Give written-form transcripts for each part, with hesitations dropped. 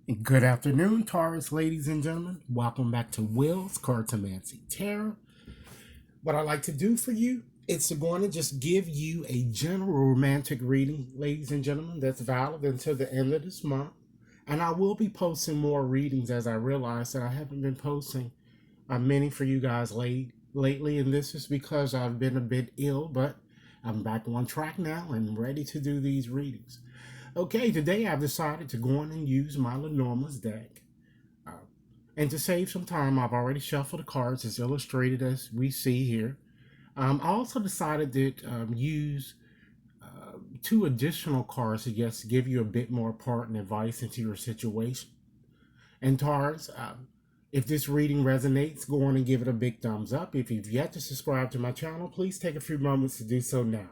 Good afternoon, Taurus, ladies and gentlemen. Welcome back to Will's Cartomancy Tarot. What I like to do for you is to go on and just give you a general romantic reading, ladies and gentlemen, that's valid until the end of this month. And I will be posting more readings as I realize that I haven't been posting many for you guys lately. And this is because I've been a bit ill, but I'm back on track now and ready to do these readings. Okay, today I've decided to go on and use my Lenormand's deck. Uh, and to save some time, I've already shuffled the cards as illustrated as we see here. I also decided to use two additional cards to just give you a bit more part and advice into your situation. And Taurus, if this reading resonates, go on and give it a big thumbs up. If you've yet to subscribe to my channel, please take a few moments to do so now.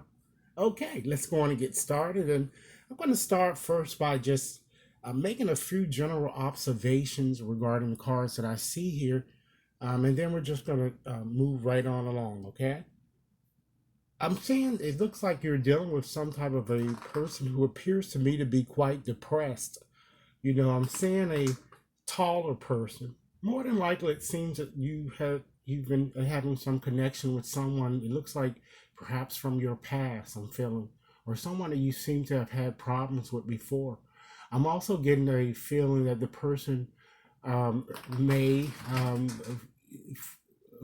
Okay, let's go on and get started. And I'm going to start first by just making a few general observations regarding the cards that I see here. And then we're just going to move right on along, okay? I'm seeing it looks like you're dealing with some type of a person who appears to me to be quite depressed. I'm seeing a taller person. More than likely, it seems that you've been having some connection with someone. It looks like perhaps from your past. I'm feeling, or someone that you seem to have had problems with before. I'm also getting a feeling that the person may,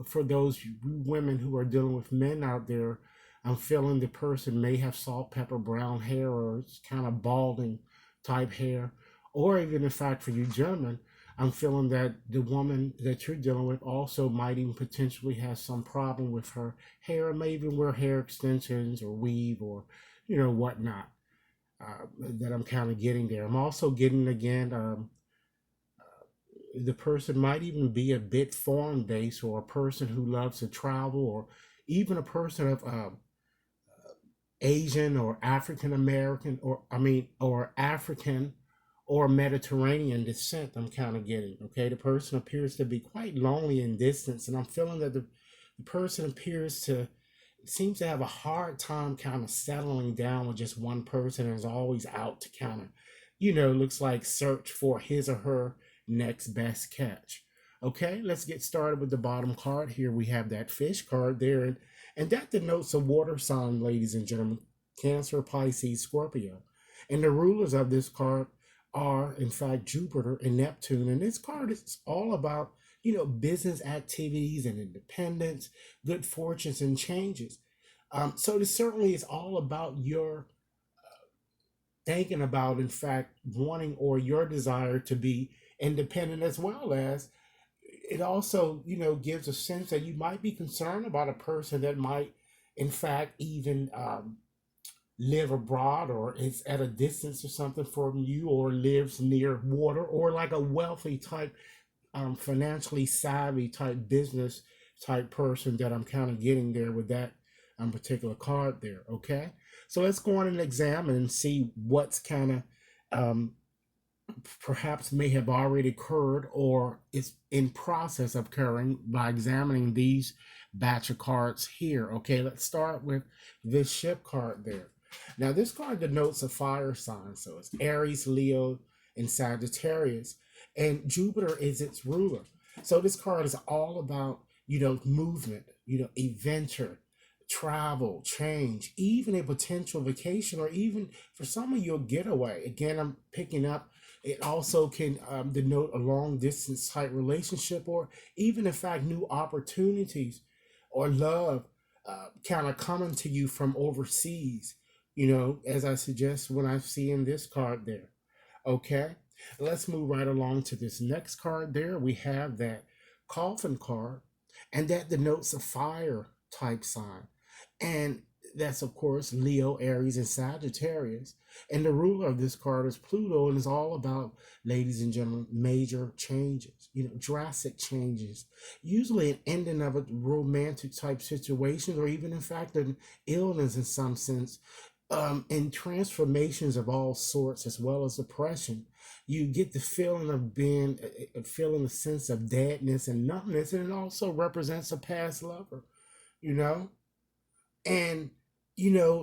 for those women who are dealing with men out there, I'm feeling the person may have salt, pepper, brown hair, or it's kind of balding type hair, or even in fact for you gentlemen, I'm feeling that the woman that you're dealing with also might even potentially have some problem with her hair, may even wear hair extensions or weave or whatnot. That I'm kind of getting there. I'm also getting again the person might even be a bit foreign based, or a person who loves to travel, or even a person of Asian or African American, or African or Mediterranean descent. I'm kind of getting, okay? The person appears to be quite lonely in distance, and I'm feeling that the person appears to seems to have a hard time kind of settling down with just one person, and is always out to kind of, looks like search for his or her next best catch. Okay, let's get started with the bottom card. Here we have that fish card there, and that denotes a water sign, ladies and gentlemen, Cancer, Pisces, Scorpio. And the rulers of this card are, in fact, Jupiter and Neptune. And this card is all about, business activities and independence, good fortunes and changes. So this certainly is all about your thinking about, in fact, wanting or your desire to be independent, as well as it also, gives a sense that you might be concerned about a person that might, in fact, even live abroad, or is at a distance or something from you, or lives near water, or like a wealthy type, financially savvy type business type person that I'm kind of getting there with that particular card there. Okay, so let's go on and examine and see what's kind of perhaps may have already occurred or is in process of occurring by examining these batch of cards here. Okay, let's start with this ship card there. Now, this card denotes a fire sign, so it's Aries, Leo, and Sagittarius, and Jupiter is its ruler. So this card is all about, movement, adventure, travel, change, even a potential vacation, or even for some of you, a getaway. Again, I'm picking up, it also can denote a long distance type relationship, or even, in fact, new opportunities or love kind of coming to you from overseas, as I suggest when I see in this card there. Okay, let's move right along to this next card there. We have that coffin card, and that denotes a fire type sign. And that's, of course, Leo, Aries, and Sagittarius. And the ruler of this card is Pluto, and it's all about, ladies and gentlemen, major changes, drastic changes. Usually an ending of a romantic type situation, or even, in fact, an illness in some sense, and transformations of all sorts, as well as depression. You get the feeling of being, feeling a sense of deadness and numbness, and it also represents a past lover, you know? And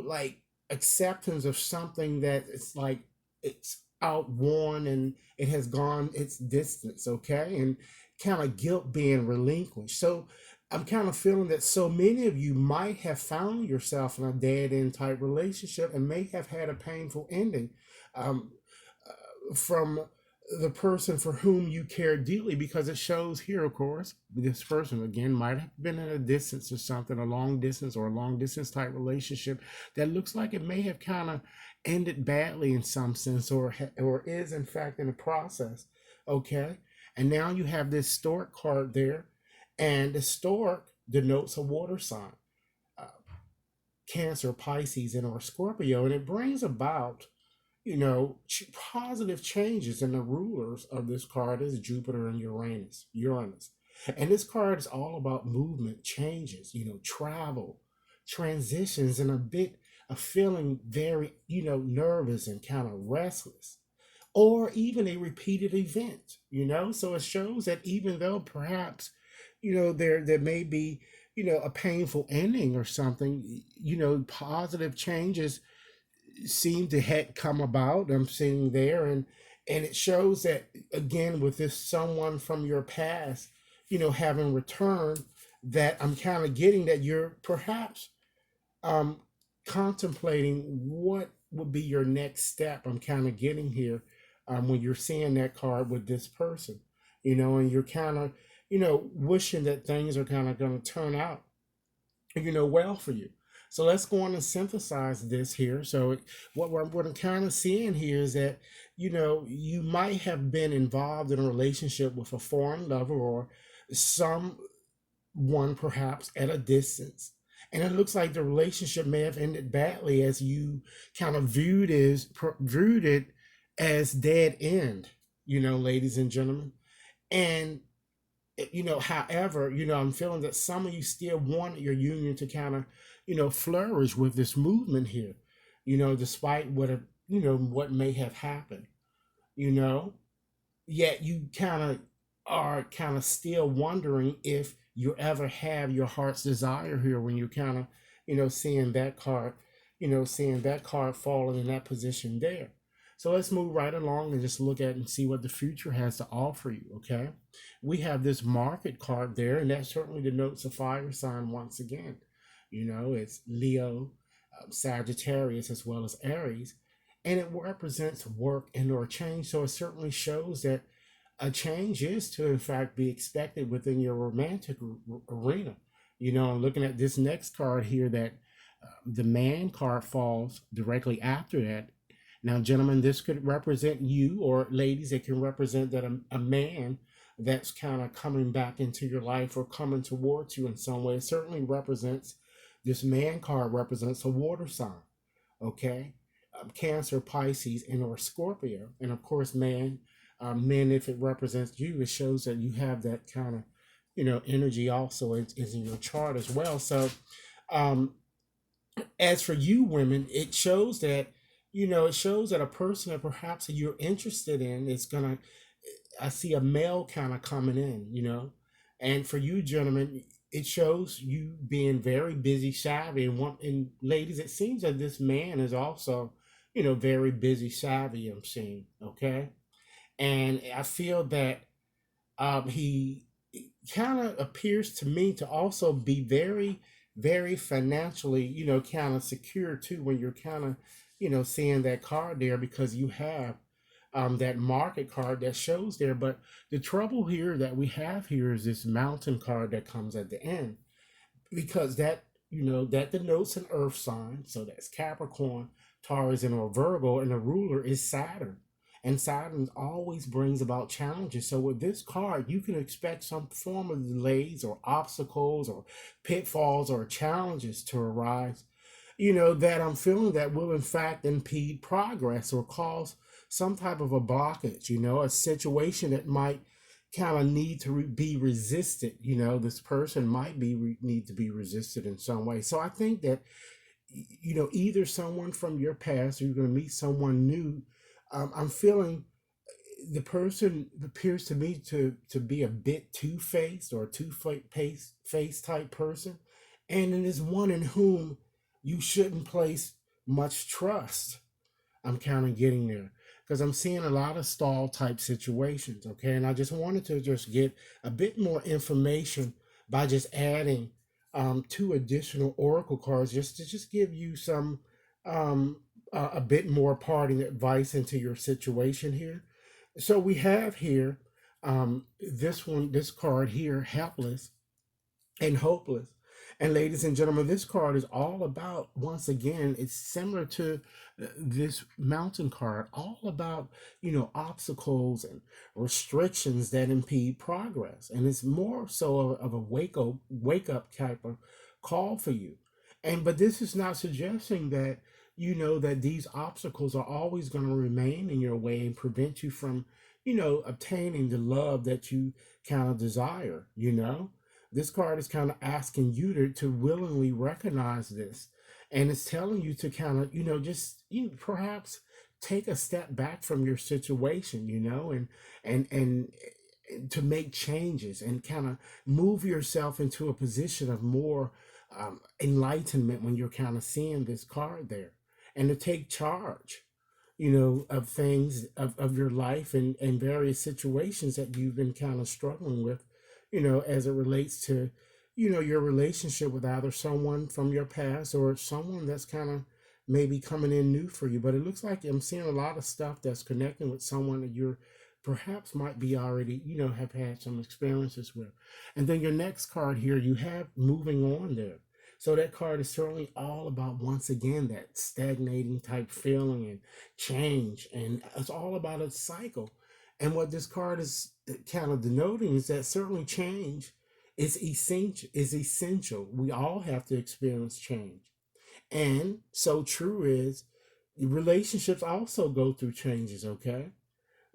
like acceptance of something that it's like it's outworn and it has gone its distance, okay? And kind of guilt being relinquished. So I'm kind of feeling that so many of you might have found yourself in a dead end type relationship and may have had a painful ending. Um, from the person for whom you care deeply, because it shows here, of course, this person again might have been at a distance or something, a long distance or a long distance type relationship that looks like it may have kind of ended badly in some sense, or is in fact in the process. Okay, and now you have this stork card there, and the stork denotes a water sign, uh, Cancer, Pisces, and or Scorpio, and it brings about positive changes, and the rulers of this card is Jupiter and Uranus. And this card is all about movement, changes, travel, transitions, and a bit of feeling very, nervous and kind of restless, or even a repeated event. So it shows that even though perhaps, there may be, a painful ending or something, positive changes seem to had come about. I'm seeing there, and it shows that again with this someone from your past, having returned. That I'm kind of getting that you're perhaps um contemplating what would be your next step. I'm kind of getting here when you're seeing that card with this person, and you're kind of wishing that things are kind of going to turn out well for you. So let's go on and synthesize this here. So what I'm kind of seeing here is that you might have been involved in a relationship with a foreign lover or someone perhaps at a distance, and it looks like the relationship may have ended badly as you kind of viewed it as dead end. Ladies and gentlemen, and however, I'm feeling that some of you still want your union to kind of, flourish with this movement here, despite what may have happened, you know, yet you kind of are kind of still wondering if you ever have your heart's desire here when you're kind of, seeing that card, seeing that card falling in that position there. So let's move right along and just look at and see what the future has to offer you. Okay, we have this market card there, and that certainly denotes a fire sign once again. It's Leo, Sagittarius, as well as Aries, and it represents work and or change. So it certainly shows that a change is to in fact be expected within your romantic arena. I'm looking at this next card here that the man card falls directly after that. Now, gentlemen, this could represent you, or ladies, it can represent that a man that's kind of coming back into your life or coming towards you in some way. It certainly represents, this man card represents a water sign, okay? Cancer, Pisces, and or Scorpio. And of course, men, if it represents you, it shows that you have that kind of, energy also is in your chart as well. So, um, as for you women, it shows that a person that perhaps you're interested in is gonna, I see a male kind of coming in. And for you gentlemen, it shows you being very busy, savvy, and ladies, it seems that this man is also, very busy, savvy. I'm seeing, okay, and I feel that he kind of appears to me to also be very, very financially, kind of secure too. When you're kind of, seeing that card there, because you have that market card that shows there. But the trouble here that we have here is this mountain card that comes at the end, because that denotes an earth sign. So that's Capricorn, Taurus, and or Virgo, and the ruler is Saturn. And Saturn always brings about challenges. So with this card, you can expect some form of delays or obstacles or pitfalls or challenges to arise, that I'm feeling that will in fact impede progress or cause some type of a blockage, a situation that might kind of need to be resisted. This person might need to be resisted in some way. So I think that, either someone from your past, or you're going to meet someone new. I'm feeling the person appears to me to be a bit two-faced or two-faced type person, and it is one in whom you shouldn't place much trust. I'm kind of getting there. because I'm seeing a lot of stall type situations. Okay, and I just wanted to just get a bit more information by just adding two additional oracle cards, just to just give you some um, a bit more parting advice into your situation here. So we have here this card here, helpless and hopeless. And ladies and gentlemen, this card is all about, once again, it's similar to this mountain card, all about, obstacles and restrictions that impede progress. And it's more so of a wake up type of call for you. And but this is not suggesting that that these obstacles are always going to remain in your way and prevent you from, obtaining the love that you kind of desire. This card is kind of asking you to willingly recognize this, and it's telling you to kind of just perhaps take a step back from your situation, and to make changes and kind of move yourself into a position of more enlightenment when you're kind of seeing this card there, and to take charge, of things of your life and various situations that you've been kind of struggling with, as it relates to, your relationship with either someone from your past or someone that's kind of maybe coming in new for you. But it looks like I'm seeing a lot of stuff that's connecting with someone that you're perhaps might be already, have had some experiences with. And then your next card here, you have moving on there. So that card is certainly all about, once again, that stagnating type feeling and change. And it's all about a cycle. And what this card is kind of denoting is that certainly change is essential. We all have to experience change. And so true is relationships also go through changes, okay?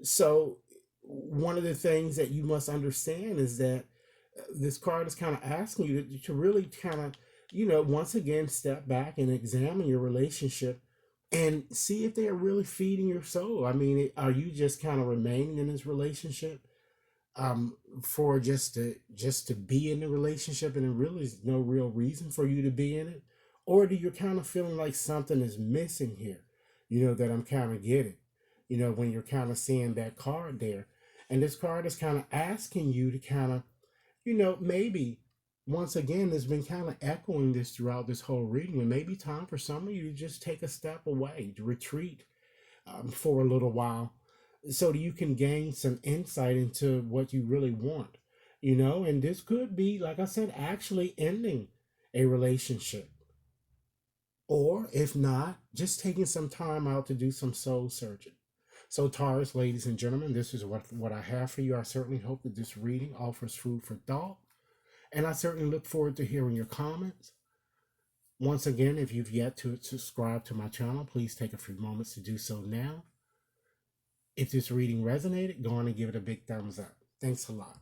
So one of the things that you must understand is that this card is kind of asking you to really kind of, once again, step back and examine your relationship and see if they're really feeding your soul. I mean, are you just kind of remaining in this relationship for just to be in the relationship, and there really is no real reason for you to be in it? Or do you kind of feeling like something is missing here, that I'm kind of getting, when you're kind of seeing that card there? And this card is kind of asking you to kind of, maybe once again, it's been kind of echoing this throughout this whole reading. And maybe time for some of you to just take a step away, to retreat for a little while, so that you can gain some insight into what you really want, and this could be, like I said, actually ending a relationship. Or if not, just taking some time out to do some soul searching. So, Taurus, ladies and gentlemen, this is what I have for you. I certainly hope that this reading offers food for thought. And I certainly look forward to hearing your comments. Once again, if you've yet to subscribe to my channel, please take a few moments to do so now. If this reading resonated, go on and give it a big thumbs up. Thanks a lot.